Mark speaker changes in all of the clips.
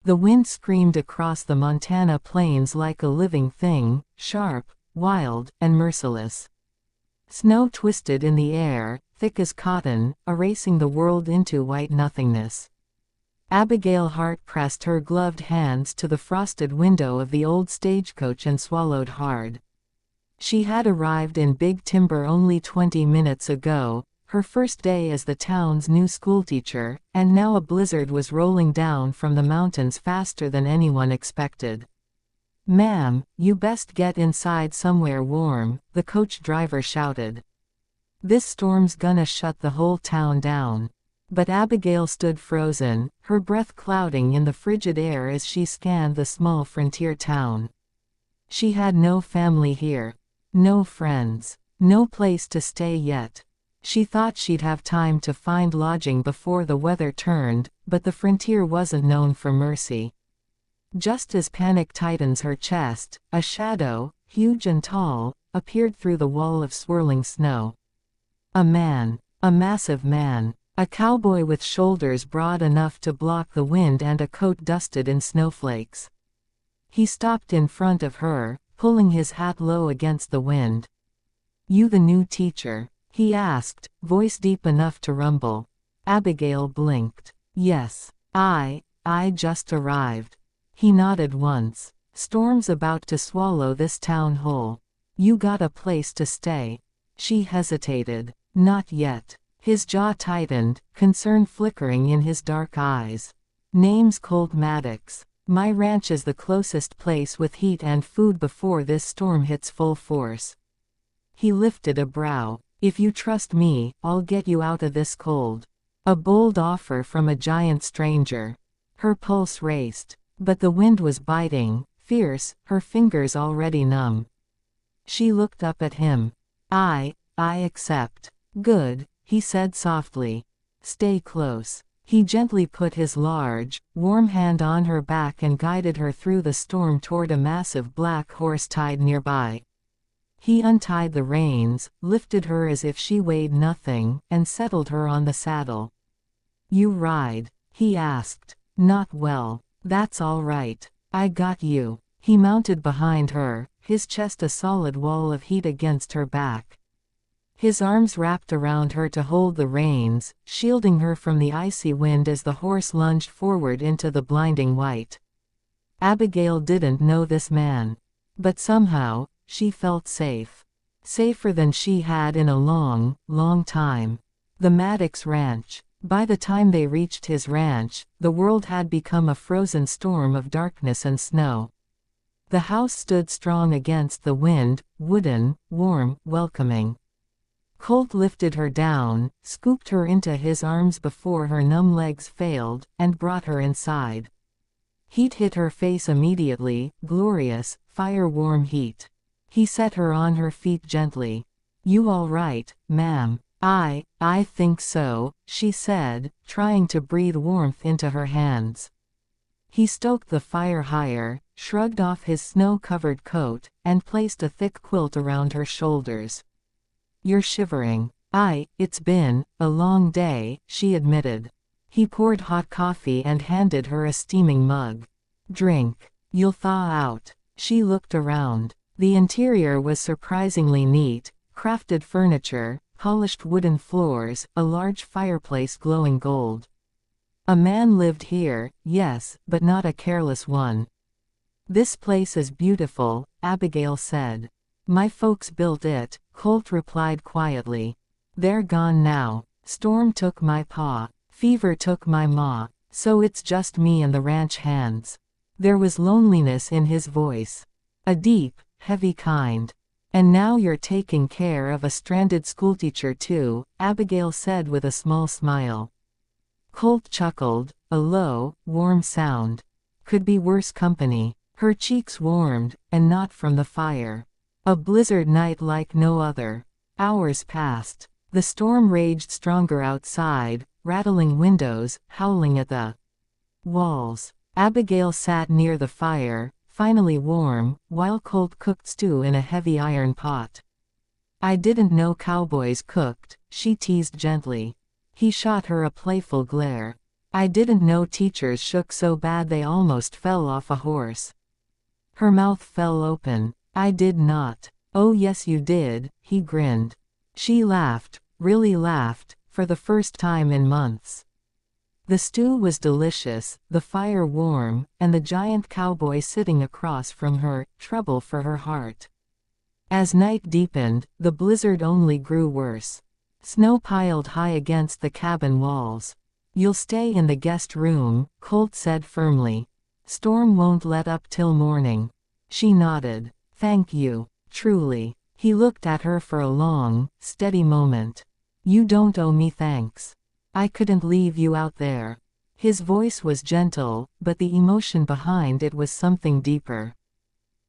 Speaker 1: The wind screamed across the Montana plains like a living thing, sharp, wild, and merciless. Snow twisted in the air, thick as cotton, erasing the world into white nothingness. Abigail Hart pressed her gloved hands to the frosted window of the old stagecoach and swallowed hard. She had arrived in Big Timber only 20 minutes ago, her first day as the town's new schoolteacher, and now a blizzard was rolling down from the mountains faster than anyone expected. "Ma'am, you best get inside somewhere warm," the coach driver shouted. "This storm's gonna shut the whole town down." But Abigail stood frozen, her breath clouding in the frigid air as she scanned the small frontier town. She had no family here. No friends. No place to stay yet. She thought she'd have time to find lodging before the weather turned, but the frontier wasn't known for mercy. Just as panic tightens her chest, a shadow, huge and tall, appeared through the wall of swirling snow. A man. A massive man. A cowboy with shoulders broad enough to block the wind and a coat dusted in snowflakes. He stopped in front of her, pulling his hat low against the wind. "You the new teacher?" he asked, voice deep enough to rumble. Abigail blinked. "Yes. I just arrived." He nodded once. "Storm's about to swallow this town whole. You got a place to stay?" She hesitated. "Not yet." His jaw tightened, concern flickering in his dark eyes. "Name's Colt Maddox. My ranch is the closest place with heat and food before this storm hits full force." He lifted a brow. "If you trust me, I'll get you out of this cold." A bold offer from a giant stranger. Her pulse raced. But the wind was biting, fierce, her fingers already numb. She looked up at him. I accept." "Good," he said softly. "Stay close." He gently put his large, warm hand on her back and guided her through the storm toward a massive black horse tied nearby. He untied the reins, lifted her as if she weighed nothing, and settled her on the saddle. "You ride?" he asked. "Not well." "That's all right. I got you." He mounted behind her, his chest a solid wall of heat against her back. His arms wrapped around her to hold the reins, shielding her from the icy wind as the horse lunged forward into the blinding white. Abigail didn't know this man. But somehow, she felt safe. Safer than she had in a long, long time. The Maddox Ranch. By the time they reached his ranch, the world had become a frozen storm of darkness and snow. The house stood strong against the wind, wooden, warm, welcoming. Colt lifted her down, scooped her into his arms before her numb legs failed, and brought her inside. Heat hit her face immediately, glorious, fire-warm heat. He set her on her feet gently. "You all right, ma'am?" I think so," she said, trying to breathe warmth into her hands. He stoked the fire higher, shrugged off his snow-covered coat, and placed a thick quilt around her shoulders. "You're shivering." It's been a long day," she admitted. He poured hot coffee and handed her a steaming mug. "Drink. You'll thaw out." She looked around. The interior was surprisingly neat, crafted furniture, polished wooden floors, a large fireplace glowing gold. A man lived here, yes, but not a careless one. "This place is beautiful," Abigail said. "My folks built it," Colt replied quietly. "They're gone now. Storm took my pa. Fever took my ma. So it's just me and the ranch hands." There was loneliness in his voice. A deep, heavy kind. "And now you're taking care of a stranded schoolteacher too," Abigail said with a small smile. Colt chuckled, a low, warm sound. Could be worse company. Her cheeks warmed, and not from the fire. A blizzard night like no other. Hours passed. The storm raged stronger outside, rattling windows, howling at the walls. Abigail sat near the fire, finally warm, while Colt cooked stew in a heavy iron pot. "I didn't know cowboys cooked," she teased gently. He shot her a playful glare. I didn't know teachers shook so bad they almost fell off a horse. Her mouth fell open. I did not. Oh yes you did, he grinned. She laughed, really laughed, for the first time in months. The stew was delicious, the fire warm, and the giant cowboy sitting across from her, trouble for her heart. As night deepened, the blizzard only grew worse. Snow piled high against the cabin walls. You'll stay in the guest room, Colt said firmly. Storm won't let up till morning. She nodded. Thank you, truly. He looked at her for a long, steady moment. You don't owe me thanks. I couldn't leave you out there. His voice was gentle, but the emotion behind it was something deeper.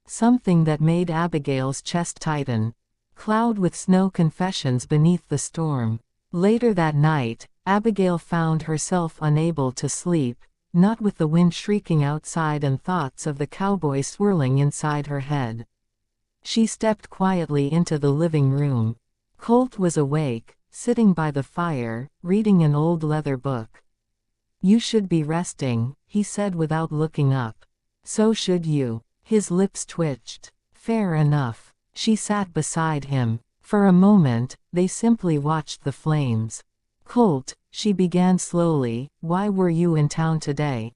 Speaker 1: Something that made Abigail's chest tighten. Cloud with snow confessions beneath the storm. Later that night, Abigail found herself unable to sleep, not with the wind shrieking outside and thoughts of the cowboy swirling inside her head. She stepped quietly into the living room. Colt was awake, sitting by the fire, reading an old leather book. You should be resting, he said without looking up. So should you. His lips twitched. Fair enough. She sat beside him. For a moment, they simply watched the flames. Colt, she began slowly, why were you in town today?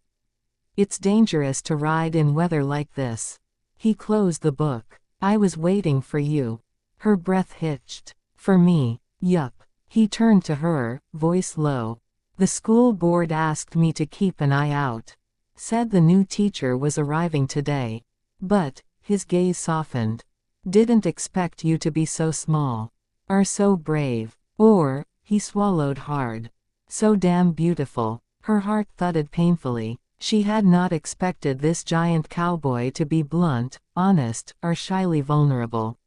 Speaker 1: It's dangerous to ride in weather like this. He closed the book. I was waiting for you. Her breath hitched. For me. Yup. He turned to her, voice low. The school board asked me to keep an eye out. Said the new teacher was arriving today. But, his gaze softened. Didn't expect you to be so small. Or so brave. Or, he swallowed hard. So damn beautiful. Her heart thudded painfully. She had not expected this giant cowboy to be blunt, honest, or shyly vulnerable.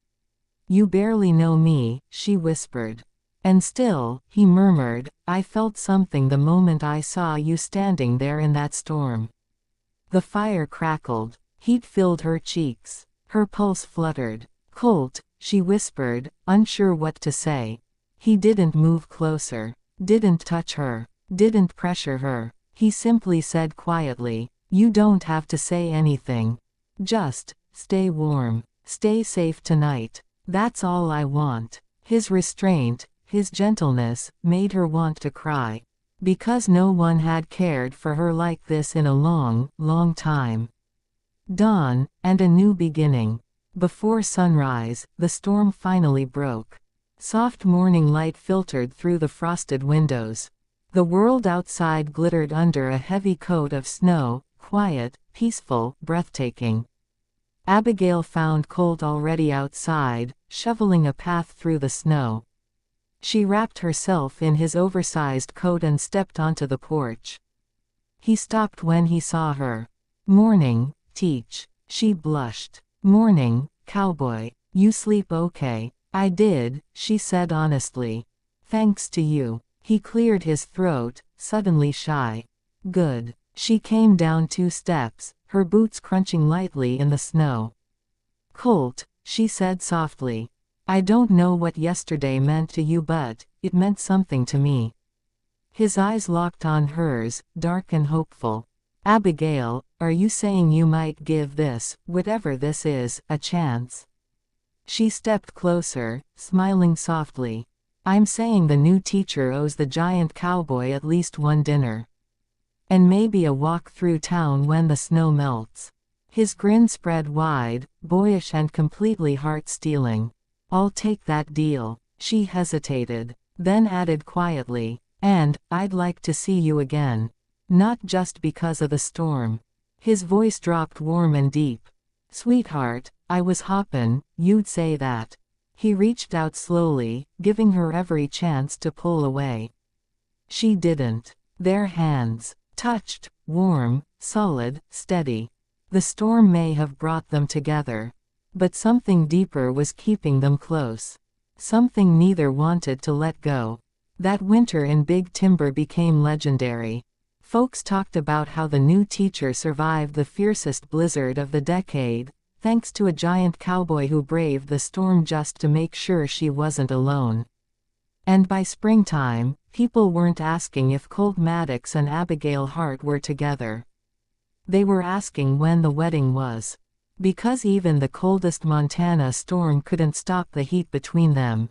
Speaker 1: You barely know me, she whispered. And still, he murmured, I felt something the moment I saw you standing there in that storm. The fire crackled. Heat filled her cheeks. Her pulse fluttered. Colt, she whispered, unsure what to say. He didn't move closer. Didn't touch her. Didn't pressure her. He simply said quietly, you don't have to say anything. Just, stay warm. Stay safe tonight. That's all I want. His restraint, his gentleness, made her want to cry. Because no one had cared for her like this in a long, long time. Dawn, and a new beginning. Before sunrise, the storm finally broke. Soft morning light filtered through the frosted windows. The world outside glittered under a heavy coat of snow, quiet, peaceful, breathtaking. Abigail found Colt already outside, shoveling a path through the snow. She wrapped herself in his oversized coat and stepped onto the porch. He stopped when he saw her. Morning, Teach. She blushed. Morning, cowboy. You sleep okay? I did, she said honestly. Thanks to you. He cleared his throat, suddenly shy. Good. She came down 2 steps, her boots crunching lightly in the snow. Colt, she said softly. I don't know what yesterday meant to you, but it meant something to me. His eyes locked on hers, dark and hopeful. Abigail, are you saying you might give this, whatever this is, a chance? She stepped closer, smiling softly. I'm saying the new teacher owes the giant cowboy at least one dinner. And maybe a walk through town when the snow melts. His grin spread wide, boyish and completely heart-stealing. I'll take that deal. She hesitated, then added quietly, and I'd like to see you again. Not just because of the storm. His voice dropped warm and deep. Sweetheart, I was hoppin', you'd say that. He reached out slowly, giving her every chance to pull away. She didn't. Their hands touched, warm, solid, steady. The storm may have brought them together. But something deeper was keeping them close. Something neither wanted to let go. That winter in Big Timber became legendary. Folks talked about how the new teacher survived the fiercest blizzard of the decade, thanks to a giant cowboy who braved the storm just to make sure she wasn't alone. And by springtime, people weren't asking if Colt Maddox and Abigail Hart were together. They were asking when the wedding was. Because even the coldest Montana storm couldn't stop the heat between them.